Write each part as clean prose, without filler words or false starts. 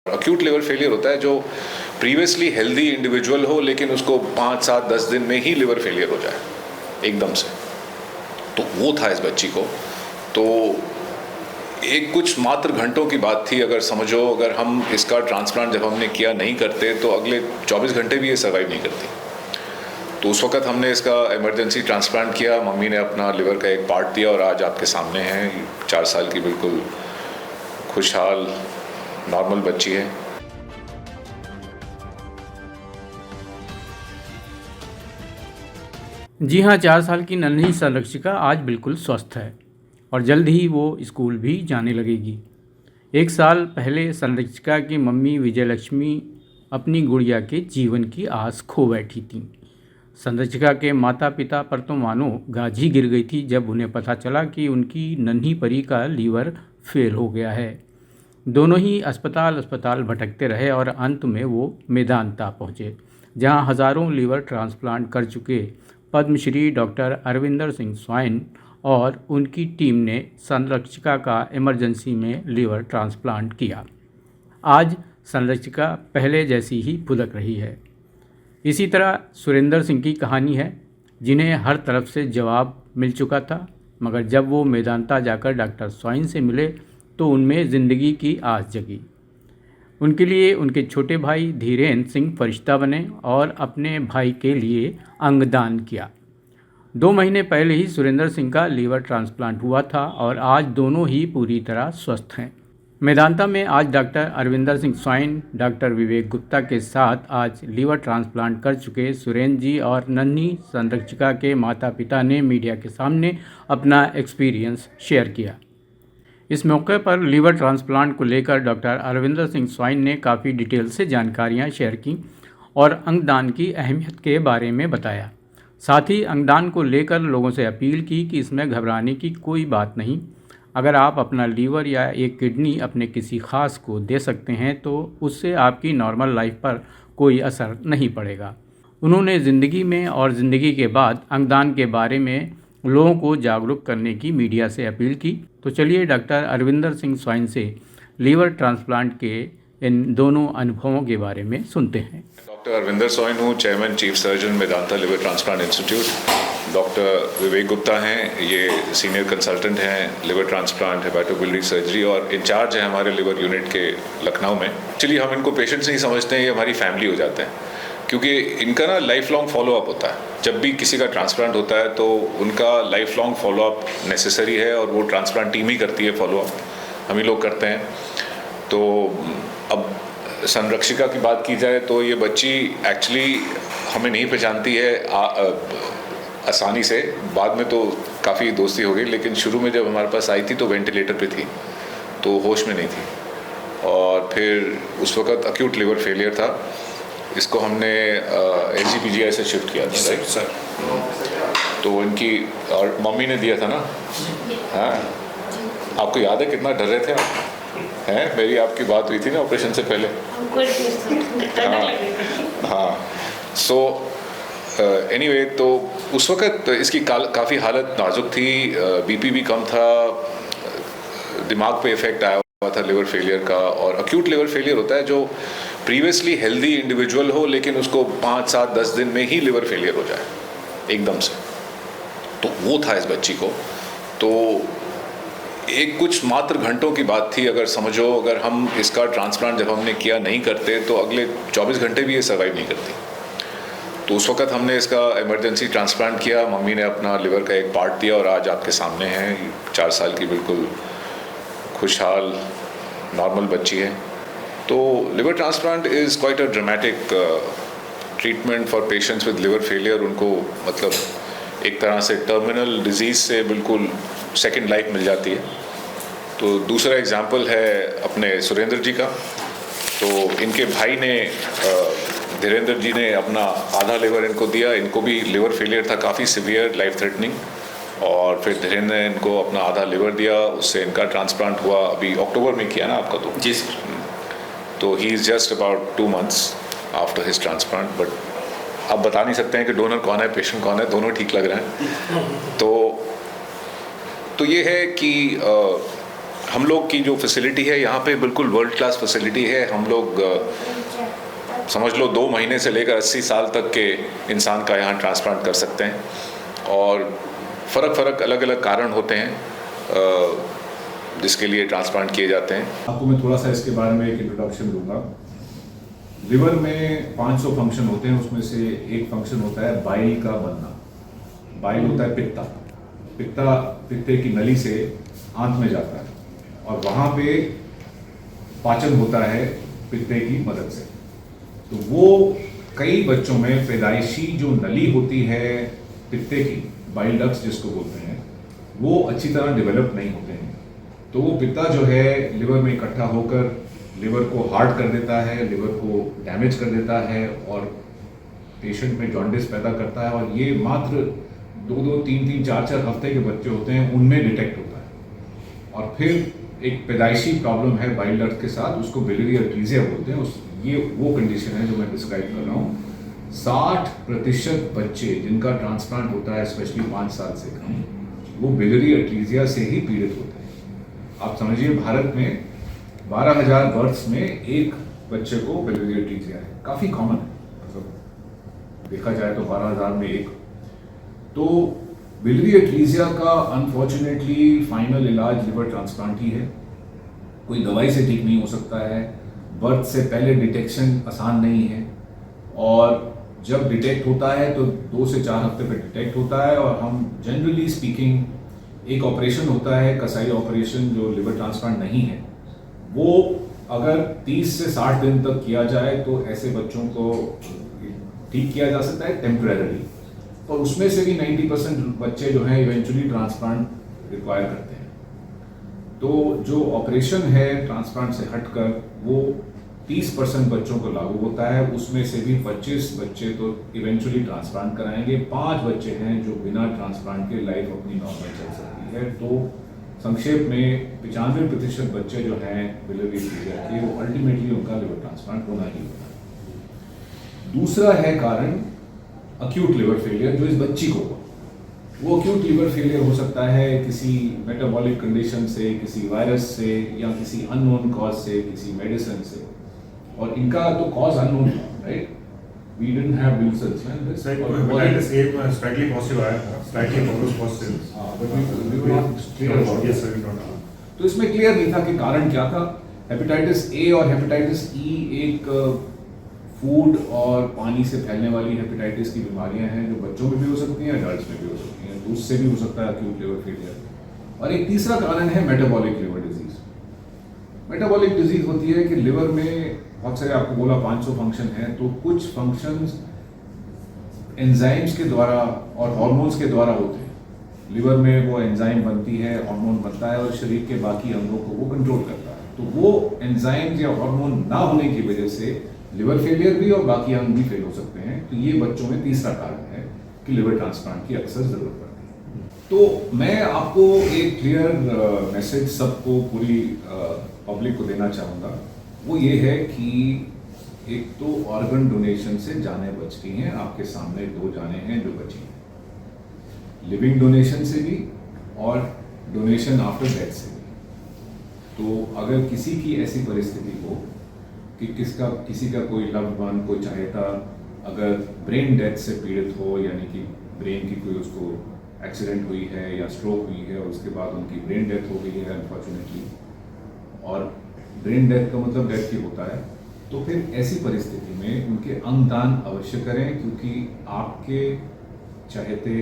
Acute liver failure होता है जो प्रीवियसली हेल्दी इंडिविजुअल हो लेकिन उसको 5, 7, 10 दिन में ही लिवर फेलियर हो जाए एकदम से। तो वो था इस बच्ची को। तो एक कुछ मात्र घंटों की बात थी। अगर समझो, अगर हम इसका ट्रांसप्लांट जब हमने किया नहीं करते तो अगले 24 घंटे भी ये सर्वाइव नहीं करती। तो उस वक्त हमने इसका इमरजेंसी ट्रांसप्लांट किया। मम्मी ने अपना लिवर का एक पार्ट दिया और आज आपके सामने हैं 4 साल की बिल्कुल खुशहाल नॉर्मल बच्ची है। जी हाँ, 4 साल की नन्ही संरक्षिका आज बिल्कुल स्वस्थ है और जल्द ही वो स्कूल भी जाने लगेगी। 1 साल पहले संरक्षिका की मम्मी विजयलक्ष्मी अपनी गुड़िया के जीवन की आस खो बैठी थीं। संरक्षिका के माता पिता पर तो मानो गाज ही गिर गई थी जब उन्हें पता चला कि उनकी नन्ही परी का लीवर फेल हो गया है। दोनों ही अस्पताल भटकते रहे और अंत में वो मेदांता पहुँचे, जहाँ हज़ारों लीवर ट्रांसप्लांट कर चुके पद्मश्री डॉक्टर अरविंदर सिंह स्वाइन और उनकी टीम ने संरक्षिका का इमरजेंसी में लीवर ट्रांसप्लांट किया। आज संरक्षिका पहले जैसी ही फुदक रही है। इसी तरह सुरेंद्र सिंह की कहानी है, जिन्हें हर तरफ से जवाब मिल चुका था, मगर जब वो मेदांता जाकर डॉक्टर स्वाइन से मिले तो उनमें ज़िंदगी की आस जगी। उनके लिए उनके छोटे भाई धीरेन्द्र सिंह फरिश्ता बने और अपने भाई के लिए अंगदान किया। 2 महीने पहले ही सुरेंद्र सिंह का लीवर ट्रांसप्लांट हुआ था और आज दोनों ही पूरी तरह स्वस्थ हैं। मेदांता में आज डॉक्टर अरविंदर सिंह स्वाइन, डॉक्टर विवेक गुप्ता के साथ आज लीवर ट्रांसप्लांट कर चुके सुरेंद्र जी और नन्ही संरक्षिका के माता पिता ने मीडिया के सामने अपना एक्सपीरियंस शेयर किया। इस मौके पर लीवर ट्रांसप्लांट को लेकर डॉक्टर अरविंदर सिंह स्वाइन ने काफ़ी डिटेल से जानकारियां शेयर की और अंगदान की अहमियत के बारे में बताया। साथ ही अंगदान को लेकर लोगों से अपील की कि इसमें घबराने की कोई बात नहीं। अगर आप अपना लीवर या एक किडनी अपने किसी ख़ास को दे सकते हैं तो उससे आपकी नॉर्मल लाइफ पर कोई असर नहीं पड़ेगा। उन्होंने ज़िंदगी में और ज़िंदगी के बाद अंगदान के बारे में लोगों को जागरूक करने की मीडिया से अपील की। तो चलिए डॉक्टर अरविंदर सिंह स्वाइन से लीवर ट्रांसप्लांट के इन दोनों अनुभवों के बारे में सुनते हैं। डॉक्टर अरविंदर स्वाइन हूँ, chairman chief surgeon Medanta liver transplant institute. Doctor Vivek Gupta हैं, ये सीनियर कंसल्टेंट हैं लिवर ट्रांसप्लांट हेपेटोबिलियरी सर्जरी और इंचार्ज हैं हमारे लिवर यूनिट के लखनऊ में। एक्चुअली हम इनको पेशेंट्स नहीं समझते हैं, ये हमारी फैमिली हो जाते हैं, क्योंकि इनका ना लाइफ लॉन्ग फॉलोअप होता है। जब भी किसी का ट्रांसप्लांट होता है तो उनका लाइफ लॉन्ग फॉलोअप नेसेसरी है और वो ट्रांसप्लांट टीम ही करती है फॉलोअप, हम ही लोग करते हैं। तो अब संरक्षिका की बात की जाए तो ये बच्ची एक्चुअली हमें नहीं पहचानती है आसानी से। बाद में तो काफ़ी दोस्ती हो गई, लेकिन शुरू में जब हमारे पास आई थी तो वेंटिलेटर पे थी, तो होश में नहीं थी। और फिर उस वक्त एक्यूट लिवर फेलियर था। इसको हमने SGPGI से शिफ्ट किया था, राइट सर? तो इनकी और मम्मी ने दिया था ना। हाँ, आपको याद है कितना डर रहे थे आप? हैं, मेरी आपकी बात हुई थी ना ऑपरेशन से पहले। हाँ, सो एनीवे, तो उस वक्त इसकी काफ़ी हालत नाजुक थी, BP भी कम था, दिमाग पे इफेक्ट आया हुआ था लिवर फेलियर का। और एक्यूट लिवर फेलियर होता है जो प्रीवियसली हेल्दी इंडिविजुअल हो लेकिन उसको 5, 7, 10 दिन में ही लिवर फेलियर हो जाए एकदम से। तो वो था इस बच्ची को। तो एक कुछ मात्र घंटों की बात थी। अगर समझो, अगर हम इसका ट्रांसप्लांट जब हमने किया नहीं करते तो अगले 24 घंटे भी ये सर्वाइव नहीं करती। तो उस वक्त हमने इसका इमरजेंसी ट्रांसप्लांट किया। मम्मी ने अपना लिवर का एक पार्ट दिया और आज आपके सामने हैं 4 साल की बिल्कुल खुशहाल नॉर्मल बच्ची है। तो liver transplant is quite a dramatic treatment for patients with liver failure. उनको मतलब एक तरह से टर्मिनल डिजीज़ से बिल्कुल सेकंड लाइफ मिल जाती है। तो दूसरा एग्जांपल है अपने सुरेंद्र जी का। तो इनके भाई ने धीरेन्द्र जी ने अपना आधा लिवर इनको दिया। इनको भी लिवर फेलियर था, काफ़ी सीवियर, लाइफ थ्रेटनिंग। और फिर धीरेन्द्र ने इनको अपना आधा लिवर दिया, उससे इनका ट्रांसप्लांट हुआ। अभी अक्टूबर में किया ना आपका? तो जी। तो he is just about 2 months after his transplant. But आप बता नहीं सकते हैं कि डोनर कौन है, पेशेंट कौन है, दोनों ठीक लग रहे हैं। तो ये है कि हम लोग की जो फैसिलिटी है यहाँ पे बिल्कुल वर्ल्ड क्लास फैसिलिटी है। हम लोग समझ लो 2 महीने से लेकर 80 साल तक के इंसान का यहाँ ट्रांसप्लांट कर सकते हैं और फ़र्क अलग अलग कारण होते हैं जिसके लिए ट्रांसप्लांट किए जाते हैं। आपको मैं थोड़ा सा इसके बारे में एक इंट्रोडक्शन दूंगा। लिवर में 500 फंक्शन होते हैं, उसमें से एक फंक्शन होता है बाइल का बनना। बाइल होता है पित्ता पित्ते की नली से आंत में जाता है और वहाँ पे पाचन होता है पित्ते की मदद से। तो वो कई बच्चों में पैदाइशी जो नली होती है पित्ते की, बाइल डक्ट्स जिसको बोलते हैं, वो अच्छी तरह डेवलप नहीं होते हैं। तो वो पित्ता जो है लिवर में इकट्ठा होकर लिवर को हार्ड कर देता है, लिवर को डैमेज कर देता है और पेशेंट में जॉन्डिस पैदा करता है। और ये मात्र 2-2, 3-3, 4-4 हफ्ते के बच्चे होते हैं, उनमें डिटेक्ट होता है। और फिर एक पैदाइशी प्रॉब्लम है बाइल डक्ट के साथ, उसको बिलियरी अट्रीजिया बोलते हैं। ये वो कंडीशन है जो मैं डिस्क्राइब कर रहा हूँ। 60% बच्चे जिनका ट्रांसप्लांट होता है, स्पेशली 5 साल से कम, वो बिलियरी अट्रीजिया से ही पीड़ित होते हैं। आप समझिए भारत में 12,000 बर्थ्स में एक बच्चे को बिलियरी अट्रीजिया है, काफ़ी कॉमन है। मतलब देखा जाए तो 12,000 में एक। तो बिलियरी अट्रीजिया का अनफॉर्चुनेटली फाइनल इलाज लिवर ट्रांसप्लांट ही है। कोई दवाई से ठीक नहीं हो सकता है, बर्थ से पहले डिटेक्शन आसान नहीं है और जब डिटेक्ट होता है तो 2 से 4 हफ्ते पे डिटेक्ट होता है। और हम जनरली स्पीकिंग एक ऑपरेशन होता है कसाई ऑपरेशन जो लिवर ट्रांसप्लांट नहीं है, वो अगर 30 से 60 दिन तक किया जाए तो ऐसे बच्चों को ठीक किया जा सकता है टेम्परेरी। और उसमें से भी 90% बच्चे जो हैं इवेंचुअली ट्रांसप्लांट रिक्वायर करते हैं। तो जो ऑपरेशन है ट्रांसप्लांट से हटकर वो 30% बच्चों को लागू होता है। उसमें से भी 25 बच्चे तो इवेंचुअली ट्रांसप्लांट कराएंगे, 5 बच्चे हैं जो बिना ट्रांसप्लांट के लाइफ अपनी नॉर्मल चल सकती है। तो संक्षेप में 95% बच्चे जो हैं बिलियरी अट्रीजिया के, वो अल्टीमेटली उनका लिवर ट्रांसप्लांट होना ही होता है। दूसरा है कारण अक्यूट लिवर फेलियर जो इस बच्ची को हुआ। वो अक्यूट लिवर फेलियर हो सकता है किसी मेटाबॉलिक कंडीशन से, किसी वायरस से या किसी अननोन कॉज से, किसी मेडिसिन से। और इनका तो कॉज अननोन था, right? We didn't have nuisance hepatitis A में स्लाइटली पॉजिटिव आया था, slightly positive. we were not clear about Yes, it. sir, we don't know. तो इसमें क्लियर नहीं था कि कारण क्या था। हेपेटाइटिस ए और हेपेटाइटिस ई एक फूड और पानी से फैलने वाली हेपेटाइटिस की बीमारियां हैं जो बच्चों में भी हो सकती हैं, एडल्ट्स में भी हो सकती हैं। दूध से भी हो सकता है अक्यूट लिवर फेलियर। और एक तीसरा कारण है metabolic liver disease. Metabolic disease होती है कि लिवर में बहुत सारे, आपको बोला 500 फंक्शन हैं, तो कुछ फंक्शंस एंजाइम्स के द्वारा और हार्मोन्स के द्वारा होते हैं। लिवर में वो एंजाइम बनती है, हार्मोन बनता है और शरीर के बाकी अंगों को वो कंट्रोल करता है। तो वो एंजाइम्स या हार्मोन ना होने की वजह से लिवर फेलियर भी और बाकी अंग भी फेल हो सकते हैं। तो ये बच्चों में तीसरा कारण है कि लिवर ट्रांसप्लांट की अक्सर जरूरत पड़ती है। तो मैं आपको एक क्लियर मैसेज सबको, पूरी पब्लिक को देना चाहूँगा। वो ये है कि एक तो ऑर्गन डोनेशन से जानें बचती हैं। आपके सामने 2 जानें हैं जो बची हैं, लिविंग डोनेशन से भी और डोनेशन आफ्टर डेथ से भी। तो अगर किसी की ऐसी परिस्थिति हो कि किसी का कोई लव्ड वन, कोई चाहेता अगर ब्रेन डेथ से पीड़ित हो, यानी कि ब्रेन की कोई उसको एक्सीडेंट हुई है या स्ट्रोक हुई है और उसके बाद उनकी ब्रेन डेथ हो गई है अनफॉर्चुनेटली, और ब्रेन डेथ का मतलब डेथ ही होता है, तो फिर ऐसी परिस्थिति में उनके अंगदान अवश्य करें, क्योंकि आपके चाहते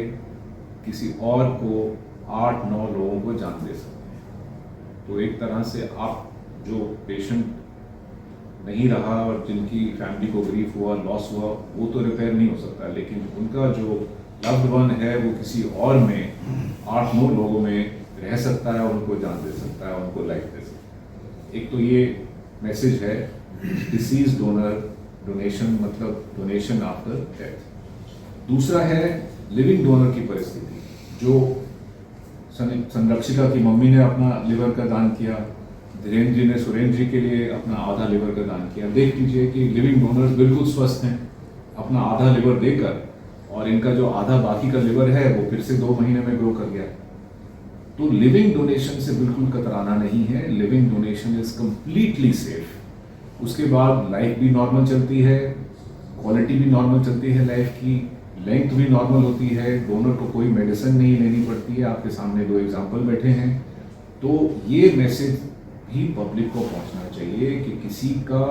किसी और को 8-9 लोगों को जान दे सकते हैं। तो एक तरह से आप जो पेशेंट नहीं रहा और जिनकी फैमिली को ग्रीफ हुआ, लॉस हुआ, वो तो रिपेयर नहीं हो सकता, लेकिन उनका जो लव्ड वन है वो किसी और में 8-9 लोगों में रह सकता है, उनको जान दे सकता है, उनको लाइफ दे सकता है। एक तो ये मैसेज है डिसीज डोनर डोनेशन, मतलब डोनेशन आफ्टर डेथ। दूसरा है लिविंग डोनर की परिस्थिति, जो संरक्षिका की मम्मी ने अपना लिवर का दान किया, धीरेन्द्र जी ने सुरेंद्र जी के लिए अपना आधा लिवर का दान किया। देख लीजिए कि लिविंग डोनर्स बिल्कुल स्वस्थ हैं, अपना आधा लिवर देकर, और इनका जो आधा बाकी का लिवर है वो फिर से 2 महीने में ग्रो कर गया। तो लिविंग डोनेशन से बिल्कुल कतराना नहीं है, living donation is completely safe. उसके बाद लाइफ भी नॉर्मल चलती है, क्वालिटी भी नॉर्मल चलती है लाइफ की, लेंथ भी नॉर्मल होती है, डोनर को कोई मेडिसिन नहीं लेनी पड़ती है। आपके सामने 2 एग्जाम्पल बैठे हैं। तो ये मैसेज भी पब्लिक को पहुंचना चाहिए कि किसी का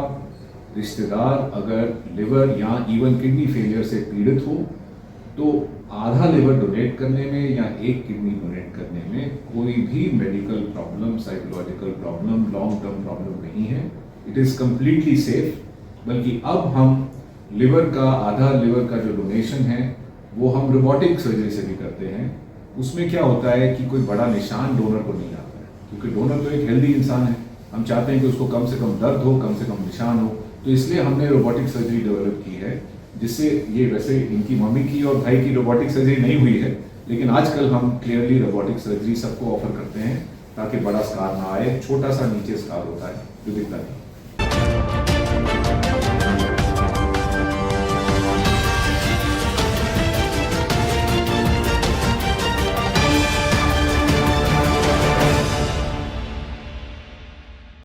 रिश्तेदार अगर लिवर या इवन किडनी फेलियर से पीड़ित हो तो आधा लिवर डोनेट करने में या 1 किडनी डोनेट करने में कोई भी medical problem, psychological problem, long term problem नहीं है। It is completely safe. बल्कि अब हम लिवर का, आधा लिवर का जो डोनेशन है वो हम रोबोटिक सर्जरी से भी करते हैं। उसमें क्या होता है कि कोई बड़ा निशान डोनर को नहीं आता है, क्योंकि डोनर तो एक हेल्दी इंसान है। हम चाहते हैं कि उसको कम से कम दर्द हो, कम से कम निशान हो। तो इसलिए हमने रोबोटिक सर्जरी डेवलप की है, जिससे ये, वैसे इनकी मम्मी की और भाई की रोबोटिक सर्जरी नहीं हुई है, लेकिन आजकल हम क्लियरली रोबोटिक सर्जरी सबको ऑफर करते हैं ताकि बड़ा स्कार ना आए। छोटा सा नीचे स्कार होता है जो दिखता नहीं।